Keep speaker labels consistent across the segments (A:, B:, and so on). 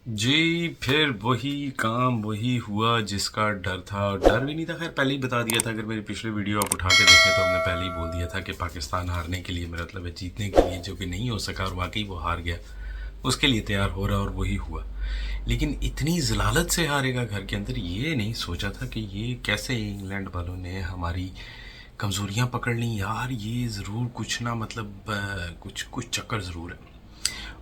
A: जी, फिर वही काम वही हुआ जिसका डर था। डर भी नहीं था, खैर पहले ही बता दिया था। अगर मेरी पिछले वीडियो आप उठा के देखें तो हमने पहले ही बोल दिया था कि पाकिस्तान हारने के लिए, मेरा मतलब है जीतने के लिए, जो कि नहीं हो सका और वाकई वो हार गया, उसके लिए तैयार हो रहा और वही हुआ। लेकिन इतनी ज़लालत से हारेगा घर के अंदर, ये नहीं सोचा था कि ये कैसे इंग्लैंड वालों ने हमारी कमज़ोरियाँ पकड़ ली यार। ये ज़रूर कुछ ना मतलब कुछ कुछ चक्कर ज़रूर है।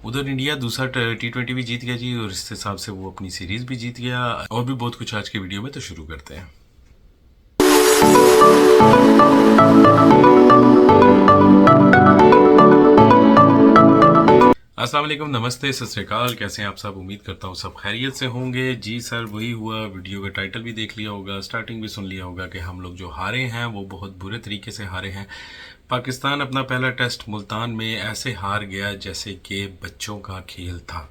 A: उधर इंडिया दूसरा T20 भी जीत गया जी, और इस हिसाब से वो अपनी सीरीज भी जीत गया। और भी बहुत कुछ आज के वीडियो में, तो शुरू करते हैं। अस्सलाम वालेकुम, नमस्ते, सत श्री अकाल। कैसे हैं आप सब? उम्मीद करता हूँ सब खैरियत से होंगे। जी सर, वही हुआ। वीडियो का टाइटल भी देख लिया होगा, स्टार्टिंग भी सुन लिया होगा कि हम लोग जो हारे हैं वो बहुत बुरे तरीके से हारे हैं। पाकिस्तान अपना पहला टेस्ट मुल्तान में ऐसे हार गया जैसे कि बच्चों का खेल था।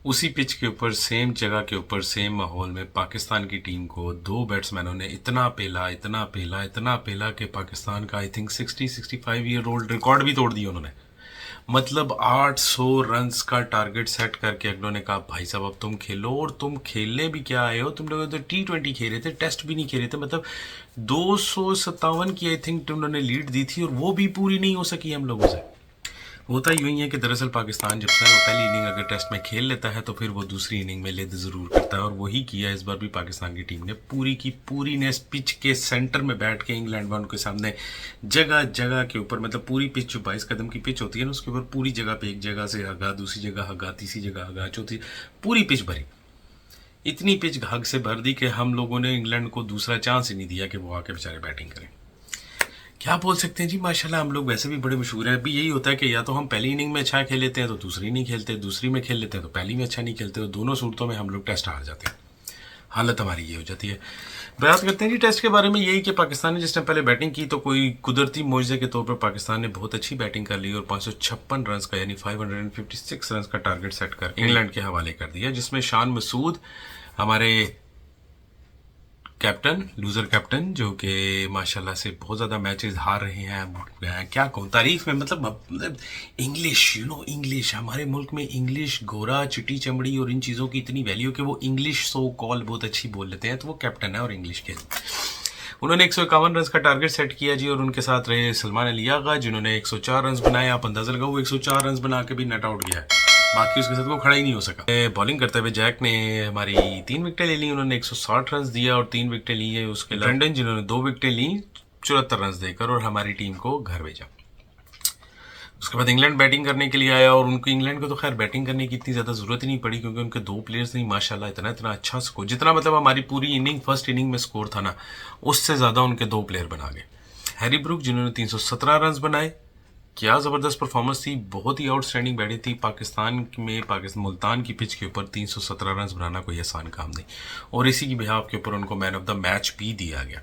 A: उसी पिच के ऊपर, सेम जगह के ऊपर, सेम माहौल में पाकिस्तान की टीम को दो बैट्समैनों ने इतना पेला, इतना पेला, इतना पेला कि पाकिस्तान का I think 65 year old record भी तोड़ दिया उन्होंने। मतलब 800 रन्स का टारगेट सेट करके अगलों ने कहा भाई साहब अब तुम खेलो। और तुम खेलने भी क्या आए हो, तुम लोग तो T20 खेल रहे थे, टेस्ट भी नहीं खेल रहे थे। मतलब 257 की आई थिंक उन्होंने लीड दी थी और वो भी पूरी नहीं हो सकी हम लोगों से। होता यूं ही है कि दरअसल पाकिस्तान जब से वो पहली इनिंग अगर टेस्ट में खेल लेता है तो फिर वो दूसरी इनिंग में लेद ज़रूर करता है, और वही किया इस बार भी। पाकिस्तान की टीम ने पूरी की पूरी ने पिच के सेंटर में बैठ के इंग्लैंड वालों के सामने जगह जगह के ऊपर, मतलब पूरी पिच जो 22 कदम की पिच होती है ना, उसके ऊपर पूरी जगह पे, एक जगह से हगा, दूसरी जगह हगा, तीसरी जगह हगा, चौथी, पूरी पिच भरी। इतनी पिच हग से भर दी कि हम लोगों ने इंग्लैंड को दूसरा चांस ही नहीं दिया कि वो आके बेचारे बैटिंग करें। क्या बोल सकते हैं जी, माशाल्लाह हम लोग वैसे भी बड़े मशहूर हैं। अभी यही होता है कि या तो हम पहली इनिंग में अच्छा खेल लेते हैं तो दूसरी नहीं खेलते, दूसरी में खेल लेते हैं तो पहली में अच्छा नहीं खेलते, तो दोनों सूरतों में हम लोग टेस्ट हार जाते हैं। हालत हमारी ये हो जाती है। बात करते हैं जी टेस्ट के बारे में। यही कि पाकिस्तान ने जिस टाइम पहले बैटिंग की तो कोई कुदरती मुआवजे के तौर पर पाकिस्तान ने बहुत अच्छी बैटिंग कर ली और 556 रन का, यानी 556 रन का टारगेट सेट कर इंग्लैंड के हवाले कर दिया, जिसमें शान मसूद, हमारे कैप्टन, लूजर कैप्टन, जो कि माशाल्लाह से बहुत ज़्यादा मैचेस हार रहे हैं। क्या कहूँ तारीफ में, मतलब इंग्लिश, इंग्लिश, हमारे मुल्क में इंग्लिश, गोरा, चिटी चमड़ी और इन चीज़ों की इतनी वैल्यू कि वो इंग्लिश सो कॉल बहुत अच्छी बोल लेते हैं, तो वो कैप्टन है और इंग्लिश के। उन्होंने 151 रन का टारगेट सेट किया जी, और उनके साथ रहे सलमान अली आगा, जिन्होंने 104 रन बनाए। आप अंदाजा लगाओ, वो 104 रन बना के भी नट आउट गया है, बाकी उसके साथ वो खड़ा ही नहीं हो सका। बॉलिंग करते हुए जैक ने हमारी 3 विकेटें ले ली, उन्होंने 160 रन दिया और 3 विकेटें ली है। उसके ब्रेंडन, जिन्होंने 2 विकेटें ली 74 रन देकर, और हमारी टीम को घर भेजा। उसके बाद इंग्लैंड बैटिंग करने के लिए आया, और उनको, इंग्लैंड को तो खैर बैटिंग करने की इतनी ज़्यादा ज़रूरत ही नहीं पड़ी, क्योंकि उनके दो प्लेयर्स ने माशाल्लाह इतना इतना अच्छा स्कोर, जितना मतलब हमारी पूरी इनिंग, फर्स्ट इनिंग में स्कोर था ना, उससे ज़्यादा उनके दो प्लेयर बना गए। हैरी ब्रूक, जिन्होंने 317 रन बनाए। क्या ज़बरदस्त परफॉर्मेंस थी, बहुत ही आउटस्टैंडिंग बैटिंग थी। पाकिस्तान मुल्तान की पिच के ऊपर 317 रन बनाना कोई आसान काम नहीं, और इसी की बिहाफ के ऊपर उनको मैन ऑफ द मैच भी दिया गया।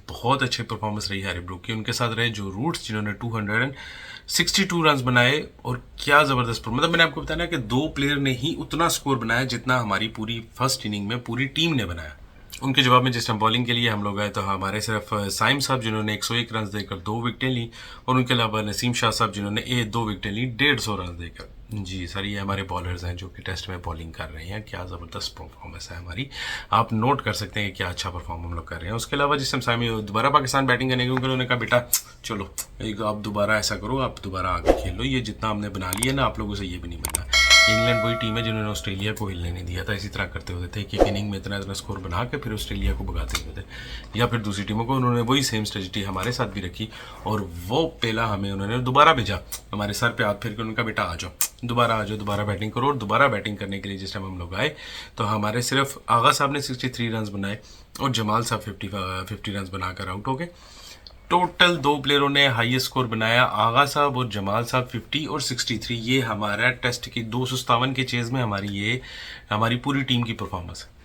A: बहुत अच्छे परफॉर्मेंस रही हैरी ब्रूक की। उनके साथ रहे जो रूट्स, जिन्होंने 262 रन बनाए, और क्या ज़बरदस्त, मतलब मैंने आपको बताया ना कि दो प्लेयर ने ही उतना स्कोर बनाया जितना हमारी पूरी फर्स्ट इनिंग में पूरी टीम ने बनाया। उनके जवाब में जिस टाइम बॉलिंग के लिए हम लोग आए तो हमारे सिर्फ साइम साहब, जिन्होंने 101 रन देकर 2 विकेटें ली, और उनके अलावा नसीम शाह साहब, जिन्होंने 2 विकेटें ली 150 रन देकर। जी सर, ये हमारे बॉलर्स हैं जो कि टेस्ट में बॉलिंग कर रहे हैं। क्या ज़बरदस्त परफॉर्मेंस है हमारी, आप नोट कर सकते हैं कि क्या अच्छा परफॉर्म हम लोग कर रहे हैं। उसके अलावा जिस टाइम साइम दोबारा पाकिस्तान बैटिंग करने के, उन्होंने कहा बेटा चलो एक आप दोबारा ऐसा करो, आप दोबारा आगे खेल लो, ये जितना हमने बना लिया ना आप लोगों से, ये भी नहीं बनना। इंग्लैंड वही टीम है जिन्होंने ऑस्ट्रेलिया को हिलने नहीं दिया था। इसी तरह करते होते थे कि एक इनिंग में इतना इतना स्कोर बना के फिर ऑस्ट्रेलिया को भगाते हुए थे, या फिर दूसरी टीमों को। उन्होंने वही सेम स्ट्रेटजी हमारे साथ भी रखी, और वो पहला हमें उन्होंने दोबारा भेजा, हमारे सर पे हाथ फेर के उनका बेटा आ जाओ, दोबारा आ जाओ, दोबारा बैटिंग करो। और दोबारा बैटिंग करने के लिए जिस टाइम हम लोग आए तो हमारे सिर्फ आगा साहब ने 63 रन बनाए, और जमाल साहब 50 रन बनाकर आउट हो गए। टोटल दो प्लेयरों ने हाईएस्ट स्कोर बनाया, आगा साहब और जमाल साहब 50 और 63। ये हमारा टेस्ट की 257 के चेज में हमारी पूरी टीम की परफॉर्मेंस है।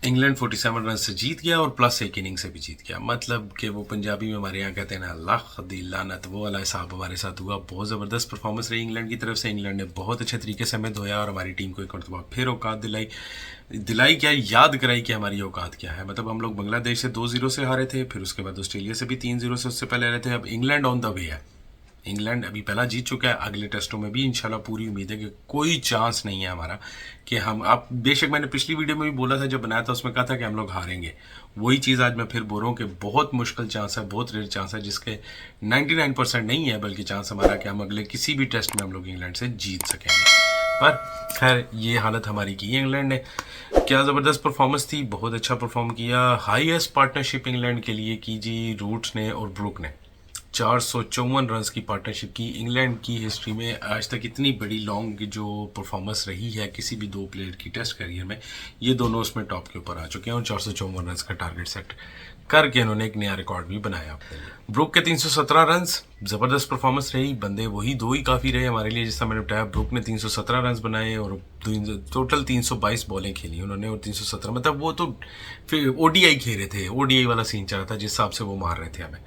A: इंग्लैंड 47 रन से जीत गया और प्लस एक इनिंग से भी जीत गया। मतलब कि वो पंजाबी में हमारे यहाँ कहते हैं ना, अल्लाह दी लानत, वो वाला हिसाब हमारे साथ हुआ। बहुत ज़बरदस्त परफॉर्मेंस रही इंग्लैंड की तरफ से। इंग्लैंड ने बहुत अच्छे तरीके से हमें धोया और हमारी टीम को एक मरतबा फिर औकात दिलाई क्या, याद कराई कि हमारी औकात क्या है। मतलब हम लोग बांग्लादेश से 2-0 से हारे थे, फिर उसके बाद ऑस्ट्रेलिया से भी 3-0 से उससे पहले रहे थे। अब इंग्लैंड ऑन द वे है, इंग्लैंड अभी पहला जीत चुका है, अगले टेस्टों में भी इंशाल्लाह पूरी उम्मीद है कि कोई चांस नहीं है हमारा कि हम, आप बेशक मैंने पिछली वीडियो में भी बोला था जब बनाया था, उसमें कहा था कि हम लोग हारेंगे, वही चीज़ आज मैं फिर बोल रहा हूँ कि बहुत मुश्किल चांस है, बहुत रेयर चांस है, जिसके 99% नहीं है बल्कि चांस हमारा कि हम अगले किसी भी टेस्ट में हम लोग इंग्लैंड से जीत सकेंगे। पर खैर ये हालत हमारी की है इंग्लैंड ने। क्या ज़बरदस्त परफॉर्मेंस थी, बहुत अच्छा परफॉर्म किया। हाईएस्ट पार्टनरशिप इंग्लैंड के लिए की जी रूट्स ने और ब्रुक ने, 454 रन की पार्टनरशिप की। इंग्लैंड की हिस्ट्री में आज तक इतनी बड़ी लॉन्ग जो परफॉर्मेंस रही है किसी भी दो प्लेयर की टेस्ट करियर में, ये दोनों उसमें टॉप के ऊपर आ चुके हैं और 454 रन का टारगेट सेट करके इन्होंने एक नया रिकॉर्ड भी बनाया। ब्रुक के 317 रन, ज़बरदस्त परफॉर्मेंस रही। बंदे वही दो ही काफ़ी रहे हमारे लिए, जिससे मैंने बताया। ब्रुक ने 317 रन बनाए और टोटल 322 बॉलें खेली उन्होंने और 317, मतलब वो तो फिर ओडीआई खेल रहे थे, ओडीआई वाला सीन चल रहा था जिस हिसाब से वो मार रहे थे हमें।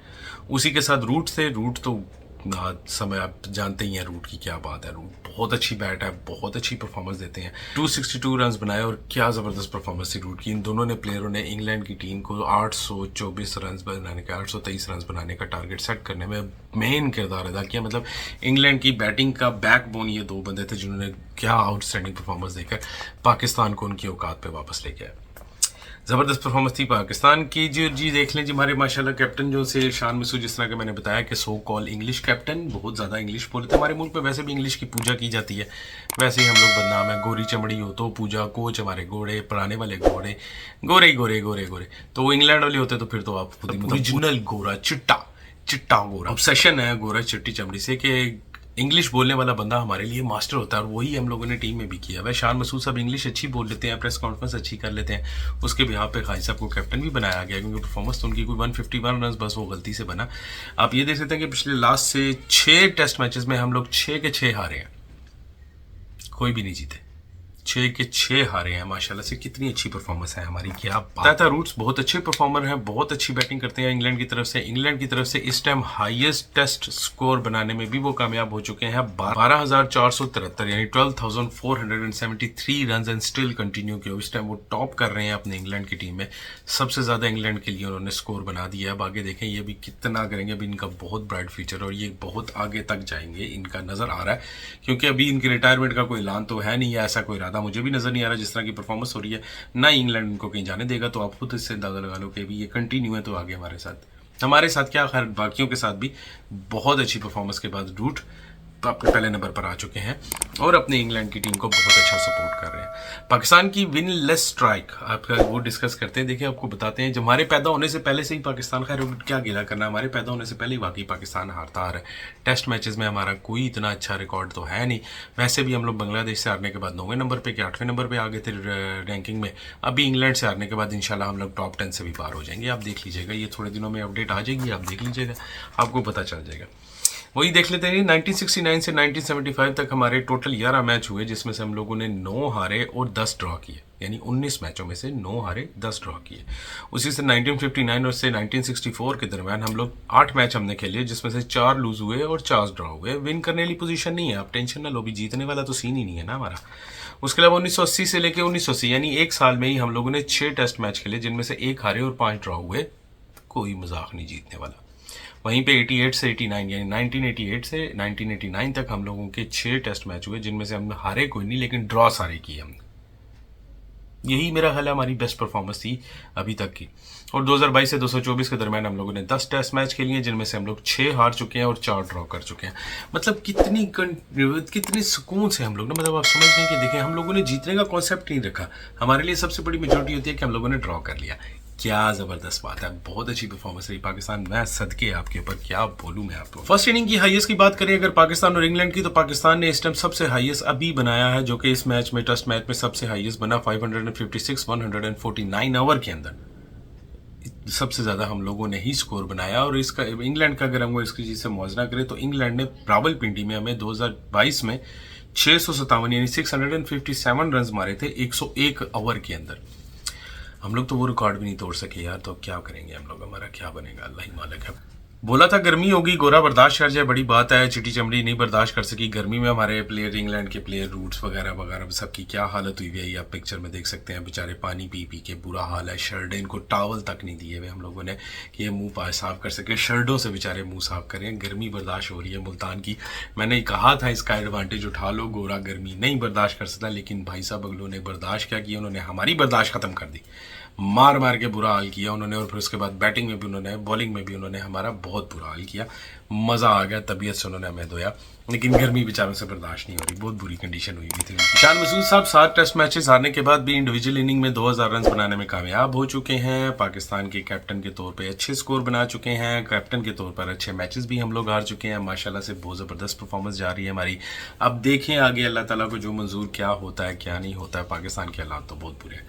A: उसी के साथ रूट थे, रूट तो समय आप जानते ही हैं रूट की क्या बात है। रूट बहुत अच्छी बैट है, बहुत अच्छी परफॉर्मेंस देते हैं। 262 रन बनाए और क्या ज़बरदस्त परफॉर्मेंस थी रूट की। इन दोनों ने प्लेयरों ने इंग्लैंड की टीम को 824 रन बनाने का, 823 रन बनाने का टारगेट सेट करने में मेन किरदार अदा किया। मतलब इंग्लैंड की बैटिंग का बैकबोन ये दो बंदे थे जिन्होंने क्या आउटस्टैंडिंग परफॉर्मेंस देकर पाकिस्तान को उनकी औकात पे वापस लेके आए। ज़बरदस्त परफॉर्मेंस थी पाकिस्तान की जी। देख लें जी, हमारे माशाल्लाह कैप्टन जो से शान मसूद, जिस तरह के मैंने बताया कि सो कॉल इंग्लिश कैप्टन, बहुत ज़्यादा इंग्लिश बोलते हैं। हमारे मुल्क में वैसे भी इंग्लिश की पूजा की जाती है, वैसे ही हम लोग बदनाम है। गोरी चमड़ी हो तो पूजा, कोच हमारे घोड़े, पढ़ाने वाले घोड़े, गोरे गोरे गोरे गोरे। तो वो इंग्लैंड वाले होते तो फिर तो आप खुद ही ओरिजिनल गोरा चिट्टा गोरा। ऑब्सेशन है गोरा चिट्टी चमड़ी से कि इंग्लिश बोलने वाला बंदा हमारे लिए मास्टर होता है, और वही हम लोगों ने टीम में भी किया। वह शान मसूद साहब इंग्लिश अच्छी बोल लेते हैं, प्रेस कॉन्फ्रेंस अच्छी कर लेते हैं, उसके बिहार पे खाई साहब को कैप्टन भी बनाया गया क्योंकि परफॉर्मेंस तो उनकी कोई 151 रन बस वो गलती से बना। आप ये देख सकते हैं कि पिछले लास्ट से 6 टेस्ट मैचेस में हम लोग 6 के 6 हारे हैं, कोई भी नहीं जीते। 6 के 6 हारे हैं माशाल्लाह से। कितनी अच्छी परफॉर्मेंस है हमारी, क्या बात है। रूट्स बहुत अच्छे परफॉर्मर हैं, बहुत अच्छी बैटिंग करते हैं इंग्लैंड की तरफ से। इंग्लैंड की तरफ से इस टाइम हाईएस्ट टेस्ट स्कोर बनाने में भी वो कामयाब हो चुके हैं। 12,473 यानी 12,473 रन एंड स्टिल कंटिन्यू किया। इस टाइम वो टॉप कर रहे हैं अपने इंग्लैंड की टीम में, सबसे ज़्यादा इंग्लैंड के लिए उन्होंने स्कोर बना दिया है। अब आगे देखें ये भी कितना करेंगे, अभी इनका बहुत ब्राइट फ्यूचर और ये बहुत आगे तक जाएंगे, इनका नज़र आ रहा है। क्योंकि अभी इनके रिटायरमेंट का कोई ऐलान तो है नहीं है, ऐसा कोई इरादा मुझे भी नजर नहीं आ रहा। जिस तरह की परफॉर्मेंस हो रही है, ना इंग्लैंड इनको कहीं जाने देगा, तो आप खुद इससे अंदाजा लगा लो कि भी ये कंटिन्यू है तो आगे हमारे साथ क्या, खैर बाकियों के साथ भी बहुत अच्छी परफॉर्मेंस के बाद रूट अपने पहले नंबर पर आ चुके हैं और अपने इंग्लैंड की टीम को बहुत अच्छा सपोर्ट कर रहे हैं। पाकिस्तान की विन लेस स्ट्राइक आपका वो डिस्कस करते हैं। देखिए आपको बताते हैं, जब हमारे पैदा होने से पहले से ही पाकिस्तान, खैर क्या गिला करना, हमारे पैदा होने से पहले ही वाकई पाकिस्तान हारता आ रहा है। टेस्ट मैचेस में हमारा कोई इतना अच्छा रिकॉर्ड तो है नहीं। वैसे भी हम लोग बांग्लादेश से हारने के बाद 9वें नंबर पर क्या 8वें नंबर पर आ गए थे रैंकिंग में। अभी इंग्लैंड से हारने के बाद इंशाल्लाह हम लोग टॉप 10 से भी पार हो जाएंगे। आप देख लीजिएगा, ये थोड़े दिनों में अपडेट आ जाएगी, आप देख लीजिएगा, आपको पता चल जाएगा। वही देख लेते हैं, 1969 से 1975 तक हमारे टोटल 11 मैच हुए, जिसमें से हम लोगों ने 9 हारे और 10 ड्रॉ किए, यानी 19 मैचों में से 9 हारे 10 ड्रॉ किए। उसी से 1959 और से 1964 के दरमियान हम लोग 8 मैच हमने खेले, जिसमें से 4 लूज हुए और 4 ड्रॉ हुए। विन करने वाली पोजीशन नहीं है, आप टेंशन ना लो, भी जीतने वाला तो सीन ही नहीं है ना हमारा। उसके अलावा 1980 से लेकर 1980 यानी एक साल में ही हम लोगों ने 6 टेस्ट मैच खेले, जिनमें से 1 हारे और 5 ड्रॉ हुए। कोई मजाक नहीं जीतने वाला। वहीं पे 88 से 89 यानी 1988 से 1989 तक हम लोगों के 6 टेस्ट मैच हुए, जिनमें से हम हारे कोई नहीं लेकिन ड्रॉ सारे किए हमने। यही मेरा ख्याल है हमारी बेस्ट परफॉर्मेंस थी अभी तक की। और 2022 से 2024 के दरमियान हम लोगों ने 10 टेस्ट मैच खेली हैं, जिनमें से हम लोग 6 हार चुके हैं और 4 ड्रॉ कर चुके हैं। मतलब कितनी सुकून से हम लोग ना, मतलब आप समझ रहे हैं कि देखें, हम लोगों ने जीतने का कॉन्सेप्ट नहीं रखा। हमारे लिए सबसे बड़ी मेजोरिटी होती है कि हम लोगों ने ड्रॉ कर लिया। क्या जबरदस्त बात है, बहुत अच्छी परफॉर्मेंस रही पाकिस्तान। मैं सदके आपके ऊपर, क्या बोलूं मैं आपको। फर्स्ट इनिंग की हाईएस्ट की बात करें अगर पाकिस्तान और इंग्लैंड की, तो पाकिस्तान ने इस टाइम सबसे हाईएस्ट अभी बनाया है, जो कि इस मैच में टेस्ट मैच में सबसे हाईएस्ट बना 556 149 ओवर के अंदर। सबसे ज्यादा हम लोगों ने ही स्कोर बनाया। और इसका इंग्लैंड का अगर हम इसकी चीज से मुआवजा करें तो इंग्लैंड ने रावलपिंडी में हमें 2022 में 657 यानी 657 रन मारे थे 101 ओवर के अंदर। हम लोग तो वो रिकॉर्ड भी नहीं तोड़ सके यार, तो क्या करेंगे हम लोग, हमारा क्या बनेगा, अल्लाह ही मालिक है। बोला था गर्मी होगी, गोरा बर्दाश्त कर जाए, बड़ी बात है। चिटी चमड़ी नहीं बर्दाश्त कर सकी गर्मी में। हमारे प्लेयर, इंग्लैंड के प्लेयर, रूट्स वगैरह वगैरह सबकी क्या हालत हुई है, आप पिक्चर में देख सकते हैं। बेचारे पानी पी पी के बुरा हाल है। शर्ट, इनको टावल तक नहीं दिए हुए हम लोगों ने कि ये मुंह पाए साफ कर सके। शर्टों से बेचारे मुंह साफ करें। गर्मी बर्दाश्त हो रही है मुल्तान की। मैंने कहा था इसका एडवांटेज उठा लो, गोरा गर्मी नहीं बर्दाश्त कर सकता, लेकिन भाई साहब अगलों ने बर्दाश्त क्या किया, उन्होंने हमारी बर्दाश्त खत्म कर दी। मार मार के बुरा हाल किया उन्होंने, और फिर उसके बाद बैटिंग में भी उन्होंने, बॉलिंग में भी उन्होंने हमारा बहुत बुरा हाल किया। मज़ा आ गया, तबीयत से उन्होंने हमें धोया, लेकिन गर्मी बेचारों से बर्दाश्त नहीं हो रही। बहुत बुरी कंडीशन हुई थी। ईशान मसूद साहब 7 टेस्ट मैचेस हारने के बाद भी इंडिविजुअल इनिंग में 2000 रन बनाने में कामयाब हो चुके हैं। पाकिस्तान के कैप्टन के तौर पे अच्छे स्कोर बना चुके हैं। कैप्टन के तौर पर अच्छे मैचेस भी हम लोग हार चुके हैं। माशाल्लाह से बहुत ज़बरदस्त परफॉर्मेंस जा रही है हमारी। अब देखें आगे अल्लाह ताला को जो मंजूर क्या होता है क्या नहीं होता है। पाकिस्तान के हालात तो बहुत बुरे हैं।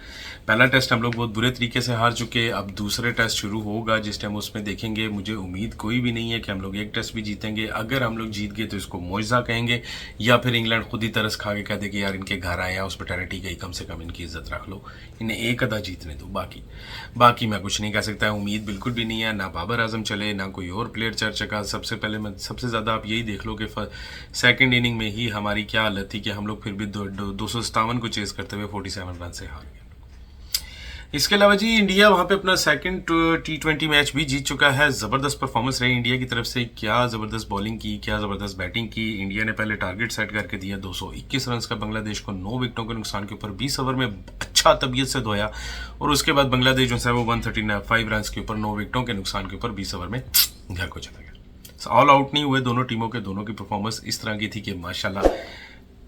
A: पहला टेस्ट हम लोग बहुत बुरे तरीके से हार चुके। अब दूसरे टेस्ट शुरू होगा, जिस टाइम उसमें देखेंगे। मुझे उम्मीद कोई भी नहीं है कि हम लोग एक टेस्ट भी जीतेंगे। अगर हम लोग जीत गए तो इसको मौजज़ा कहेंगे, या फिर इंग्लैंड खुद ही तरस खा के कह दे कि यार इनके घर आए हैं, हॉस्पिटैलिटी गई, कम से कम इनकी इज्जत रख लो, इन्हें एक अदा जीतने दो। बाकी मैं कुछ नहीं कह सकता। उम्मीद बिल्कुल भी नहीं है, ना बाबर आजम चले, ना कोई और प्लेयर चर्चा का। सबसे पहले मैं सबसे ज़्यादा आप यही देख लो कि सेकंड इनिंग में ही हमारी क्या हालत थी कि हम लोग फिर भी 257 को चेस करते हुए 47 रन से हार गए। इसके अलावा जी इंडिया वहाँ पे अपना सेकंड T20 मैच भी जीत चुका है। ज़बरदस्त परफॉर्मेंस रही इंडिया की तरफ से। क्या ज़बरदस्त बॉलिंग की, क्या ज़बरदस्त बैटिंग की। इंडिया ने पहले टारगेट सेट करके दिया 221 रन का बांग्लादेश को 9 विकेटों के नुकसान के ऊपर 20 ओवर में अच्छा तबीयत से धोया, और उसके बाद बांग्लादेश जो है वो 135 रन के ऊपर 9 विकेटों के नुकसान के ऊपर 20 ओवर में घर को चला गया। ऑल आउट नहीं हुए दोनों टीमों के। दोनों की परफॉर्मेंस इस तरह की थी कि माशाल्लाह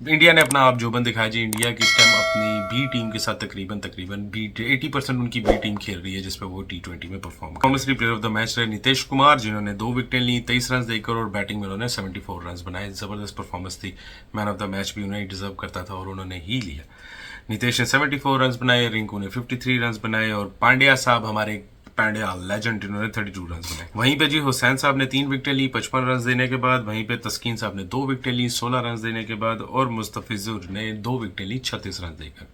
A: इंडिया ने अपना आप जोबन दिखाया जी। इंडिया की इस टाइम अपनी बी टीम के साथ तकरीबन 80% उनकी बी टीम खेल रही है, जिसपे वो T20 में performance player of the match रहे नितेश कुमार, जिन्होंने 2 विकेटें ली 23 रन देकर, और बैटिंग में उन्होंने 74 रन बनाए। जबरदस्त परफॉर्मेंस थी। मैन ऑफ द मैच भी उन्हें डिजर्व करता था और उन्होंने ही लिया। नितेश ने 74 रन बनाए, रिंकू ने 53 रन बनाए, और पांड्या साहब हमारे पांड्या लेजेंड, इन्होंने 32 रन बनाए। वहीं पे जी हुसैन साहब ने 3 विकेटें ली 55 रन देने के बाद। वहीं पे तस्कीन साहब ने 2 विकेटें ली 16 रन देने के बाद, और मुस्तफिजुर ने 2 विकेटें ली 36 रन देकर।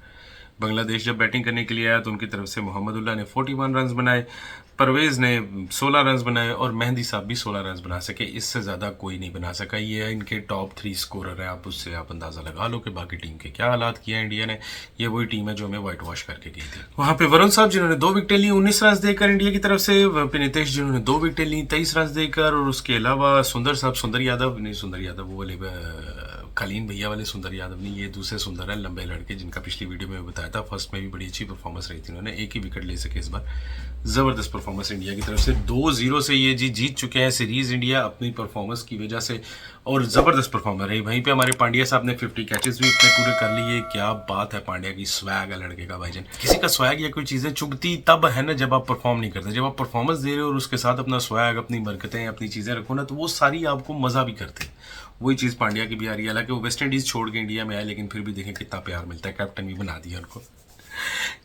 A: बांग्लादेश जब बैटिंग करने के लिए आया तो उनकी तरफ से मोहम्मदुल्लाह ने 41 रन बनाए, परवेज़ ने 16 रन बनाए, और मेहंदी साहब भी 16 रन बना सके। इससे ज़्यादा कोई नहीं बना सका। ये इनके टॉप 3 स्कोरर हैं। आप उससे आप अंदाज़ा लगा लो कि बाकी टीम के क्या हालात किया इंडिया ने। ये वही टीम है जो हमें वाइट वॉश करके गई थी। वहाँ पे वरुण साहब जिन्होंने 2 विकेटें ली 19 रन देकर इंडिया की तरफ से। वहाँ पे नितेश जिन्होंने 2 विकेटें ली 23 रन देकर, और उसके अलावा सुंदर साहब, सुंदर यादव वो वाले कलीन भैया वाले सुंदर यादव नहीं, ये दूसरे सुंदर है, लंबे लड़के, जिनका पिछली वीडियो में बताया था। फर्स्ट में भी बड़ी अच्छी परफॉर्मेंस रही थी, उन्होंने एक ही विकेट ले सके इस बार। ज़बरदस्त परफॉर्मेंस इंडिया की तरफ से। 2-0 से ये जीत चुके हैं सीरीज़ इंडिया अपनी परफॉर्मेंस की वजह से, और ज़बरदस्त परफॉर्मेंस रही। वहीं पे हमारे पांड्या साहब ने 50 कैचेस भी अपने पूरे कर लिए। क्या बात है, पांड्या की स्वैग है लड़के का भाईजान। किसी का स्वैग या कोई चीज़ें चुगती तब है ना जब आप परफॉर्म नहीं करते। जब आप परफॉर्मेंस दे रहे हो और उसके साथ अपना स्वैग, अपनी बरकतें, अपनी चीज़ें रखो ना, तो वो सारी आपको मज़ा भी करते हैं। वही चीज़ पांड्या की भी आ रही है। हालांकि वो वेस्ट इंडीज़ छोड़ के इंडिया में आए, लेकिन फिर भी देखें कितना प्यार मिलता है। कैप्टन भी बना दिया उनको।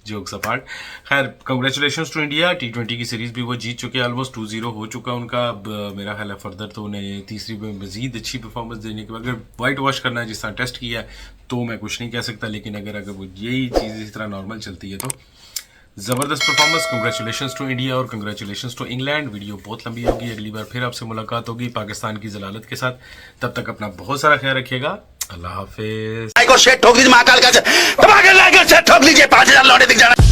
A: जोक्स अपार्ट, खैर कंग्रेचुलेशंस टू इंडिया। T20 की सीरीज भी वो जीत चुके हैं। ऑलमोस्ट 2-0 हो चुका उनका। अब मेरा ख्याल है फर्दर तो उन्हें तीसरी में मजीद अच्छी परफॉर्मेंस देने के बाद अगर वाइट वॉश करना है जिस तरह टेस्ट किया है तो मैं कुछ नहीं कह सकता, लेकिन अगर वो यही चीज़ इस तरह नॉर्मल चलती है तो ज़बरदस्त परफॉर्मेंस। कंग्रेचुलेशंस टू इंडिया और कंग्रेचुलेशंस टू इंग्लैंड। वीडियो बहुत लंबी होगी, अगली बार फिर आपसे मुलाकात होगी पाकिस्तान की जलालत के साथ। तब तक अपना बहुत सारा ख्याल रखिएगा। अल्लाह हाफिज।
B: ठोक लीजिए महाकाल का ठोक लीजिए 5000 लौटे दिख जाना।